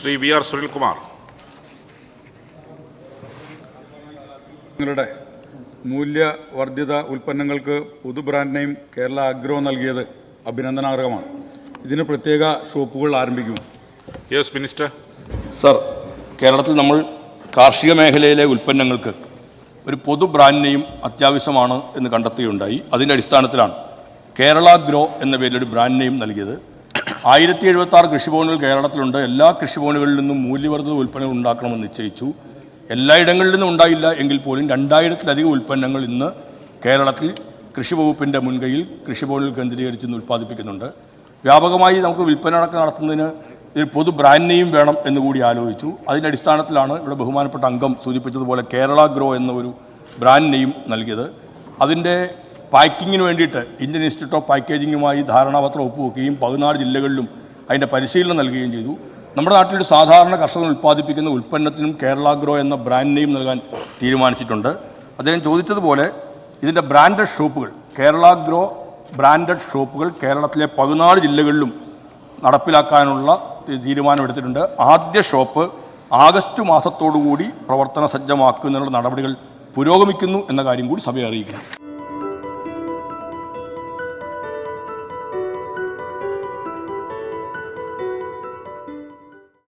Shri VR Sunilkumar. നിങ്ങളുടെ മൂല്യവർദ്ധിത ഉൽപ്പന്നങ്ങൾക്ക് പുതു ബ്രാൻഡ് നെയിം കേരള അഗ്രോ നൽകിയത് അഭിനന്ദനാർഹമാണ്. ഇതിന് പ്രത്യേക ഷോപ്പുകൾ ആരംഭിക്കും. Yes minister. സർ, കേരളത്തിൽ നമ്മൾ കാർഷിക മേഖലയിലെ ഉൽപ്പന്നങ്ങൾക്ക് ഒരു പൊതു ബ്രാൻഡ് നെയിം അത്യാവശ്യമാണ് എന്ന് കണ്ടെത്തുകയുണ്ടായി. അതിൻ്റെ അടിസ്ഥാനത്തിലാണ് കേരള ഗ്രോ എന്ന പേരിലൊരു ബ്രാൻഡ് നെയിം നൽകിയത്. 1076 കൃഷിഭവനുകൾ കേരളത്തിലുണ്ട്. എല്ലാ കൃഷിഭവനുകളിൽ നിന്നും മൂല്യവർദ്ധിത ഉൽപ്പന്നങ്ങൾ ഉണ്ടാക്കണമെന്ന് നിശ്ചയിച്ചു. എല്ലായിടങ്ങളിൽ നിന്നും ഉണ്ടായില്ല എങ്കിൽ പോലും 2000-ലധികം ഉൽപ്പന്നങ്ങൾ ഇന്ന് കേരളത്തിൽ കൃഷി വകുപ്പിൻ്റെ മുൻകൈയിൽ കൃഷിഭവനിൽ കേന്ദ്രീകരിച്ച് ഉൽപ്പാദിപ്പിക്കുന്നുണ്ട്. വ്യാപകമായി നമുക്ക് വിൽപ്പന നടത്തുന്നതിന് ഒരു പൊതു ബ്രാൻഡ് നെയിം വേണം എന്നുകൂടി ആലോചിച്ചു. അതിൻ്റെ അടിസ്ഥാനത്തിലാണ് ഇവിടെ ബഹുമാനപ്പെട്ട അംഗം സൂചിപ്പിച്ചതുപോലെ കേരള ഗ്രോ എന്ന ഒരു ബ്രാൻഡ് നെയിം നൽകിയത്. അതിൻ്റെ പാക്കിങ്ങിന് വേണ്ടിയിട്ട് ഇന്ത്യൻ ഇൻസ്റ്റിറ്റ്യൂട്ട് ഓഫ് പാക്കേജിങ്ങുമായി ധാരണാപത്രം ഒപ്പുവെക്കുകയും 14 ജില്ലകളിലും അതിൻ്റെ പരിശീലനം നൽകുകയും ചെയ്തു. നമ്മുടെ നാട്ടിലൊരു സാധാരണ കർഷകൻ ഉൽപ്പാദിപ്പിക്കുന്ന ഉൽപ്പന്നത്തിനും കേരള ഗ്രോ എന്ന ബ്രാൻഡ് നെയിം നൽകാൻ തീരുമാനിച്ചിട്ടുണ്ട്. അദ്ദേഹം ചോദിച്ചതുപോലെ ഇതിൻ്റെ ബ്രാൻഡഡ് ഷോപ്പുകൾ, കേരള ഗ്രോ ബ്രാൻഡഡ് ഷോപ്പുകൾ കേരളത്തിലെ 14 ജില്ലകളിലും നടപ്പിലാക്കാനുള്ള തീരുമാനമെടുത്തിട്ടുണ്ട്. ആദ്യ ഷോപ്പ് ആഗസ്റ്റ് മാസത്തോടുകൂടി പ്രവർത്തന സജ്ജമാക്കുന്നതിനുള്ള നടപടികൾ പുരോഗമിക്കുന്നു എന്ന കാര്യം കൂടി സഭയെ അറിയിക്കണം.